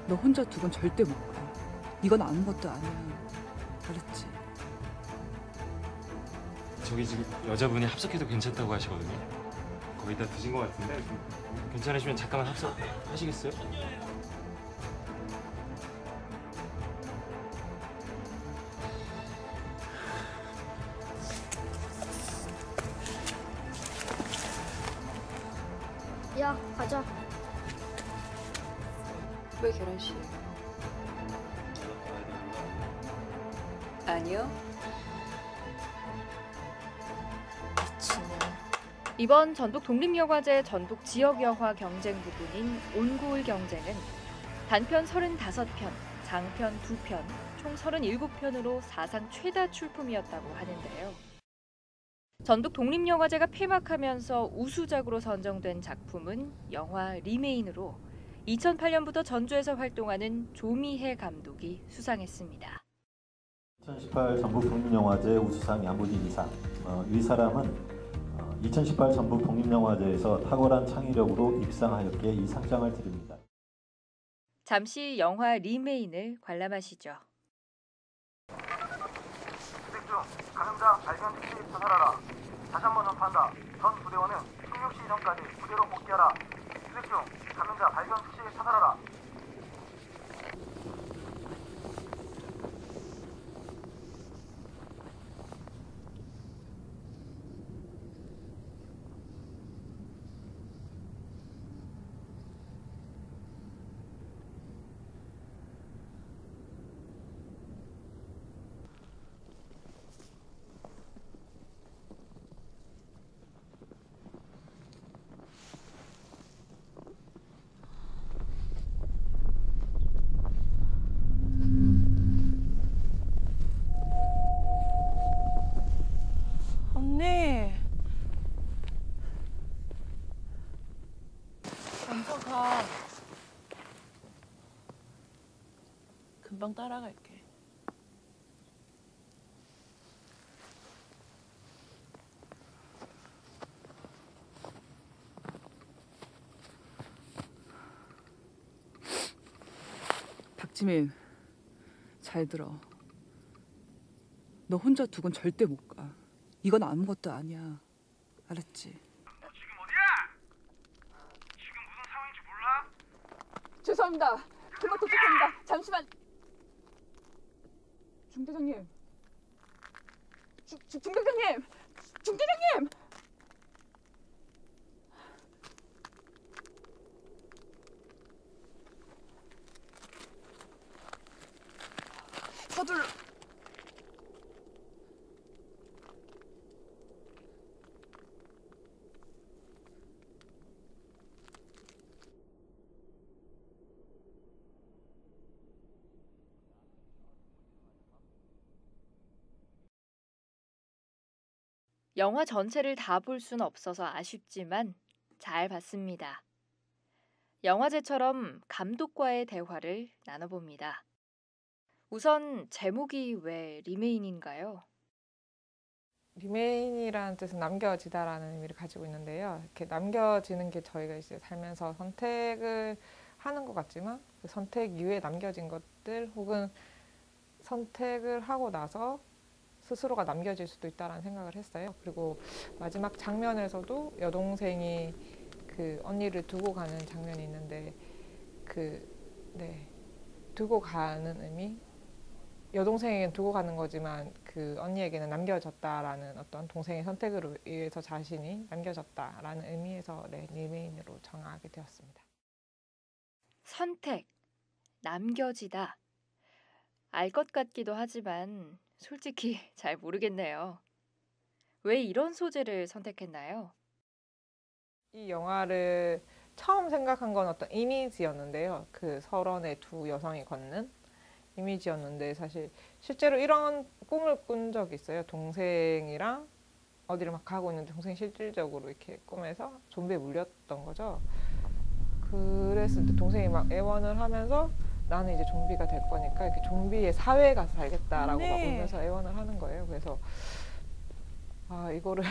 너 혼자 두곤 절대 못 가. 이건 아무것도 아니야. 알았지? 저기 지금 여자분이 합석해도 괜찮다고 하시거든요. 거의 다 드신 것 같은데 괜찮으시면 잠깐만 합석하시겠어요? 야, 가자. 왜 결혼식이에요? 아니요. 미친년. 이번 전북 독립영화제 전북 지역영화 경쟁 부분인 온고을 경쟁은 단편 35편, 장편 2편, 총 37편으로 사상 최다 출품이었다고 하는데요. 전북 독립영화제가 폐막하면서 우수작으로 선정된 작품은 영화 리메인으로 2008년부터 전주에서 활동하는 조미혜 감독이 수상했습니다. 2018 전북 독립영화제 우수상 양부지이상 이 사람은 2018 전북 독립영화제에서 탁월한 창의력으로 입상하였기에 이 상장을 드립니다. 잠시 영화 리메인을 관람하시죠. 수색 중 감염자 발견 시 사살하라. 다시 한번 전파한다. 전 부대원은 16시 이전까지 부대로 복귀하라. 수색 중 감염자 발견 시 사살하라. 언니. 먼저 가. 금방 따라갈게. 박지민, 잘 들어. 너 혼자 두곤 절대 못 가. 이건 아무것도 아니야. 알았지? 너 지금 어디야? 지금 무슨 상황인지 몰라? 죄송합니다. 금방 도착합니다. 잠시만. 중 대장님. 중 대장님. 중 대장님. 서둘러. 영화 전체를 다 볼 수는 없어서 아쉽지만 잘 봤습니다. 영화제처럼 감독과의 대화를 나눠봅니다. 우선 제목이 왜 리메인인가요? 리메인이라는 뜻은 남겨지다라는 의미를 가지고 있는데요. 이렇게 남겨지는 게 저희가 이제 살면서 선택을 하는 것 같지만 그 선택 이후에 남겨진 것들 혹은 선택을 하고 나서 스스로가 남겨질 수도 있다라는 생각을 했어요. 그리고 마지막 장면에서도 여동생이 그 언니를 두고 가는 장면이 있는데 두고 가는 의미? 여동생에게는 두고 가는 거지만 그 언니에게는 남겨졌다라는 어떤 동생의 선택으로 의해서 자신이 남겨졌다라는 의미에서 리메인으로 정하게 되었습니다. 선택, 남겨지다. 알 것 같기도 하지만 솔직히 잘 모르겠네요. 왜 이런 소재를 선택했나요? 이 영화를 처음 생각한 건 어떤 이미지였는데요. 그 설원의 두 여성이 걷는 이미지였는데 사실 실제로 이런 꿈을 꾼 적이 있어요. 동생이랑 어디를 막 가고 있는데 동생이 실질적으로 이렇게 꿈에서 좀비에 물렸던 거죠. 그랬을 때 동생이 막 애원을 하면서 나는 이제 좀비가 될 거니까 이렇게 좀비의 사회에 가서 살겠다라고 막 울면서 애원을 하는 거예요. 그래서 이거를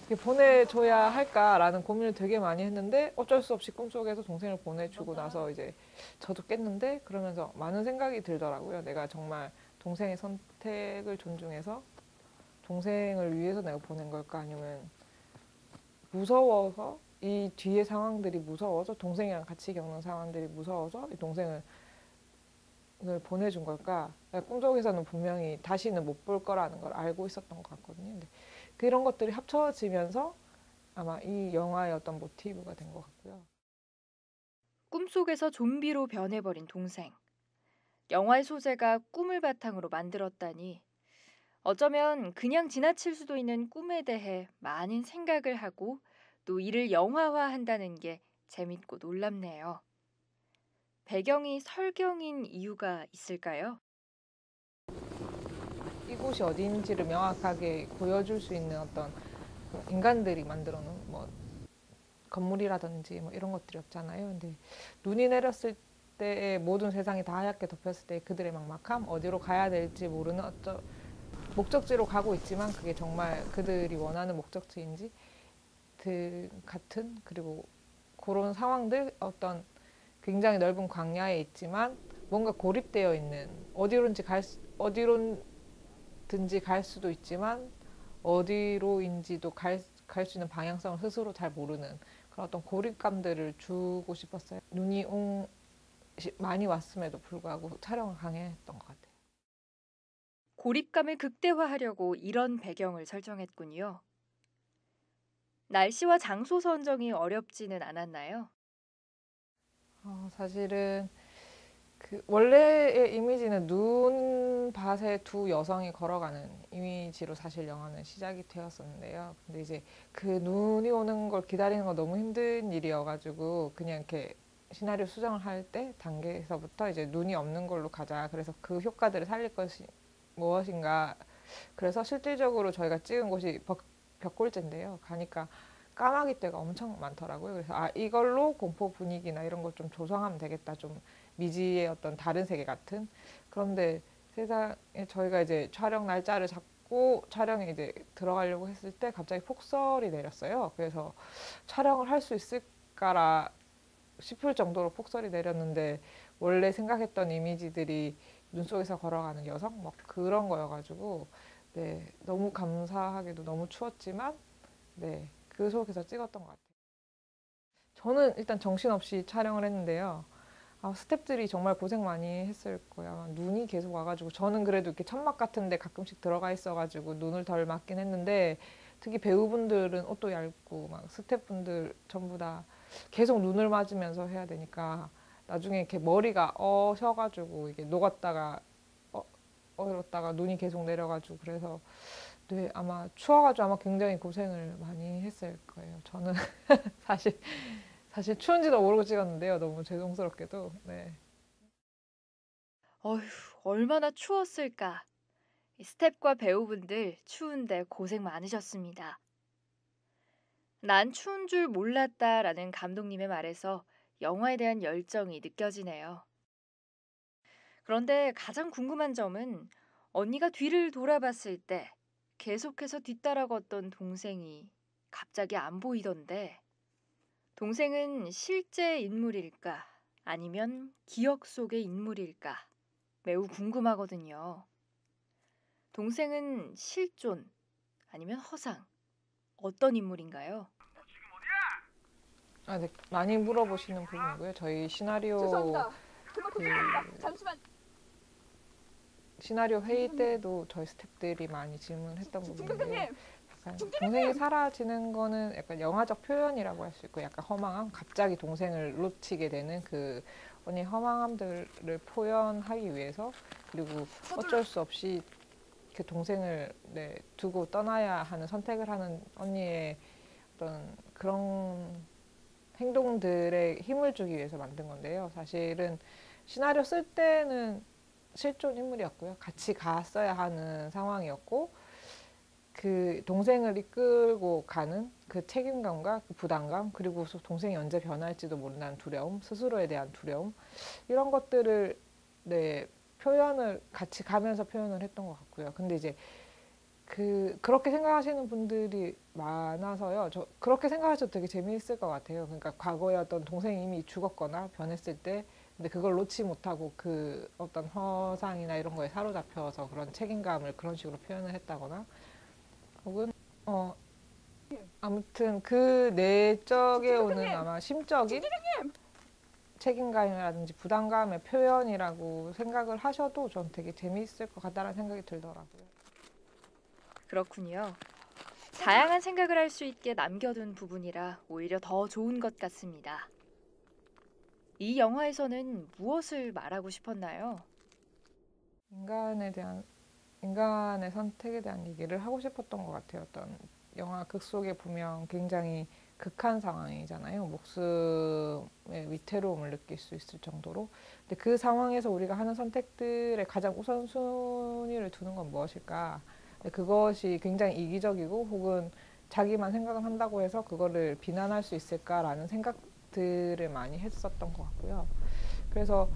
이렇게 보내줘야 할까라는 고민을 되게 많이 했는데 어쩔 수 없이 꿈속에서 동생을 보내주고 나서 이제 저도 깼는데 그러면서 많은 생각이 들더라고요. 내가 정말 동생의 선택을 존중해서 동생을 위해서 내가 보낸 걸까 아니면 무서워서 이 뒤의 상황들이 무서워서 동생이랑 같이 겪는 상황들이 무서워서 이 동생을 보내준 걸까? 꿈속에서는 분명히 다시는 못 볼 거라는 걸 알고 있었던 것 같거든요. 근데 그런 것들이 합쳐지면서 아마 이 영화의 어떤 모티브가 된 것 같고요. 꿈속에서 좀비로 변해버린 동생. 영화의 소재가 꿈을 바탕으로 만들었다니 어쩌면 그냥 지나칠 수도 있는 꿈에 대해 많은 생각을 하고 또 이를 영화화한다는 게 재밌고 놀랍네요. 배경이 설경인 이유가 있을까요? 이곳이 어디인지를 명확하게 보여줄 수 있는 어떤 인간들이 만들어 놓은 뭐 건물이라든지 뭐 이런 것들이 없잖아요. 근데 눈이 내렸을 때의 모든 세상이 다 하얗게 덮였을 때 그들의 막막함, 어디로 가야 될지 모르는 목적지로 가고 있지만 그게 정말 그들이 원하는 목적지인지 같은 그리고 그런 상황들 어떤 굉장히 넓은 광야에 있지만 뭔가 고립되어 있는 어디론지 어디론든지 갈 수도 있지만 어디로인지도 갈 수 있는 방향성을 스스로 잘 모르는 그런 어떤 고립감들을 주고 싶었어요. 눈이 많이 왔음에도 불구하고 촬영을 강행했던 것 같아요. 고립감을 극대화하려고 이런 배경을 설정했군요. 날씨와 장소 선정이 어렵지는 않았나요? 사실은 그 원래의 이미지는 눈밭에 두 여성이 걸어가는 이미지로 사실 영화는 시작이 되었었는데요. 근데 이제 그 눈이 오는 걸 기다리는 거 너무 힘든 일이어가지고 그냥 이렇게 시나리오 수정을 할 때 단계에서부터 이제 눈이 없는 걸로 가자. 그래서 그 효과들을 살릴 것이 무엇인가. 그래서 실질적으로 저희가 찍은 곳이 벽골제인데요. 가니까 까마귀 떼가 엄청 많더라고요. 그래서 이걸로 공포 분위기나 이런 걸 좀 조성하면 되겠다. 좀 미지의 어떤 다른 세계 같은. 그런데 세상에 저희가 이제 촬영 날짜를 잡고 촬영에 이제 들어가려고 했을 때 갑자기 폭설이 내렸어요. 그래서 촬영을 할 수 있을까라 싶을 정도로 폭설이 내렸는데 원래 생각했던 이미지들이 눈 속에서 걸어가는 여성 막 그런 거여가지고 네 너무 감사하게도 너무 추웠지만 네 그 속에서 찍었던 것 같아요. 저는 일단 정신없이 촬영을 했는데요. 스태프들이 정말 고생 많이 했을 거예요. 눈이 계속 와가지고 저는 그래도 이렇게 천막 같은데 가끔씩 들어가 있어가지고 눈을 덜 맞긴 했는데 특히 배우분들은 옷도 얇고 막 스태프분들 전부 다 계속 눈을 맞으면서 해야 되니까 나중에 이렇게 머리가 어셔가지고 이게 녹았다가 얼었다가 눈이 계속 내려가지고 그래서 네 아마 추워가지고 아마 굉장히 고생을 많이 했을 거예요. 저는 사실 추운지도 모르고 찍었는데요. 너무 죄송스럽게도. 네. 어휴, 얼마나 추웠을까. 스태프과 배우분들 추운데 고생 많으셨습니다. 난 추운 줄 몰랐다라는 감독님의 말에서 영화에 대한 열정이 느껴지네요. 그런데 가장 궁금한 점은 언니가 뒤를 돌아봤을 때 계속해서 뒤따라 걷던 동생이 갑자기 안 보이던데 동생은 실제 인물일까 아니면 기억 속의 인물일까 매우 궁금하거든요. 동생은 실존 아니면 허상 어떤 인물인가요? 네, 많이 물어보시는 부분이고요. 저희 시나리오 죄송합니다. 죄송합니다. 잠시만. 시나리오 회의 때도 저희 스태프들이 많이 질문했던 부분인데요. 중대장님. 약간 동생이 사라지는 거는 약간 영화적 표현이라고 할 수 있고 약간 허망함, 갑자기 동생을 놓치게 되는 그 언니의 허망함들을 표현하기 위해서 그리고 어쩔 수 없이 그 동생을 두고 떠나야 하는 선택을 하는 언니의 어떤 그런 행동들에 힘을 주기 위해서 만든 건데요. 사실은 시나리오 쓸 때는 실존 인물이었고요. 같이 갔어야 하는 상황이었고 그 동생을 이끌고 가는 그 책임감과 그 부담감 그리고 동생이 언제 변할지도 모른다는 두려움, 스스로에 대한 두려움 이런 것들을 표현을 같이 가면서 표현을 했던 것 같고요. 근데 이제 그렇게 생각하시는 분들이 많아서요. 저 그렇게 생각하셔도 되게 재미있을 것 같아요. 그러니까 과거에 어떤 동생이 이미 죽었거나 변했을 때, 근데 그걸 놓지 못하고 그 어떤 허상이나 이런 거에 사로잡혀서 그런 책임감을 그런 식으로 표현을 했다거나, 혹은 아무튼 그 내적에 오는 아마 심적인 책임감이라든지 부담감의 표현이라고 생각을 하셔도 전 되게 재미있을 것 같다는 생각이 들더라고요. 그렇군요. 다양한 생각을 할 수 있게 남겨둔 부분이라 오히려 더 좋은 것 같습니다. 이 영화에서는 무엇을 말하고 싶었나요? 인간의 선택에 대한 얘기를 하고 싶었던 것 같아요. 어떤 영화 극 속에 보면 굉장히 극한 상황이잖아요. 목숨의 위태로움을 느낄 수 있을 정도로. 근데 그 상황에서 우리가 하는 선택들의 가장 우선순위를 두는 건 무엇일까? 그것이 굉장히 이기적이고 혹은 자기만 생각을 한다고 해서 그거를 비난할 수 있을까라는 생각들을 많이 했었던 것 같고요. 그래서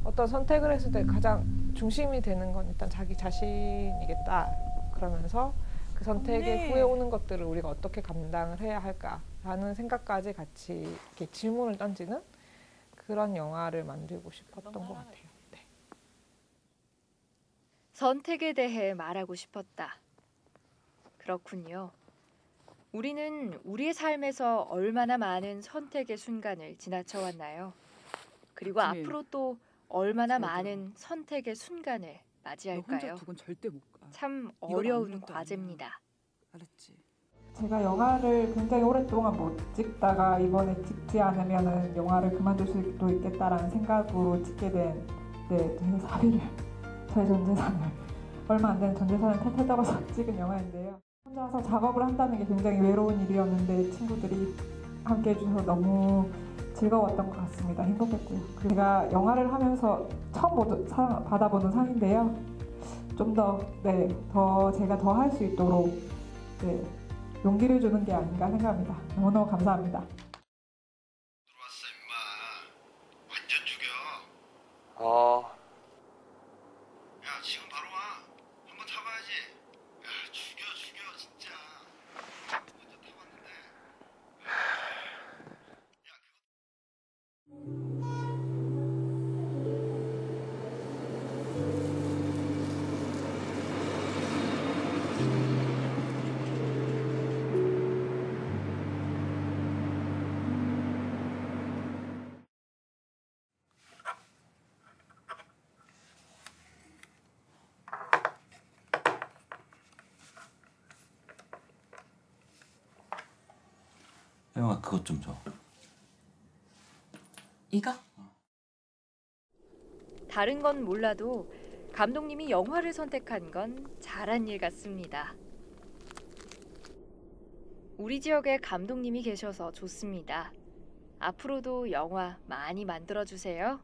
어떤 선택을 했을 때 가장 중심이 되는 건 일단 자기 자신이겠다. 그러면서 그 선택의 후에 오는 것들을 우리가 어떻게 감당을 해야 할까라는 생각까지 같이 이렇게 질문을 던지는 그런 영화를 만들고 싶었던 것 같아요. 네. 선택에 대해 말하고 싶었다. 그렇군요. 우리는 우리의 삶에서 얼마나 많은 선택의 순간을 지나쳐 왔나요? 그리고 지민, 앞으로 또 얼마나 잘 들어. 많은 선택의 순간을 너 혼자 맞이할까요? 두곤 절대 못 가. 참 이건 어려운 아무것도 과제입니다. 알았지? 제가 영화를 굉장히 오랫동안 못 찍다가 이번에 찍지 않으면은 영화를 그만둘 수도 있겠다라는 생각으로 찍게 된 제 사비를, 저의 전 재산을, 얼마 안 되는 전 재산을 탈탈 털어서 찍은 영화인데요. 혼자서 작업을 한다는 게 굉장히 외로운 일이었는데 친구들이 함께 해주셔서 너무 즐거웠던 것 같습니다. 행복했고요. 그리고 제가 영화를 하면서 처음 받아보는 상인데요. 좀 더 제가 더 할 수 있도록 용기를 주는 게 아닌가 생각합니다. 너무너무 감사합니다. 들어왔어 임마. 완전 죽여. 야 지금 바로 와. 한번 타봐야지. 야 죽여 진짜. 먼저 타봤는데. 혜영아 그것 좀 줘. 이거? 다른 건 몰라도 감독님이 영화를 선택한 건 잘한 일 같습니다. 우리 지역에 감독님이 계셔서 좋습니다. 앞으로도 영화 많이 만들어주세요.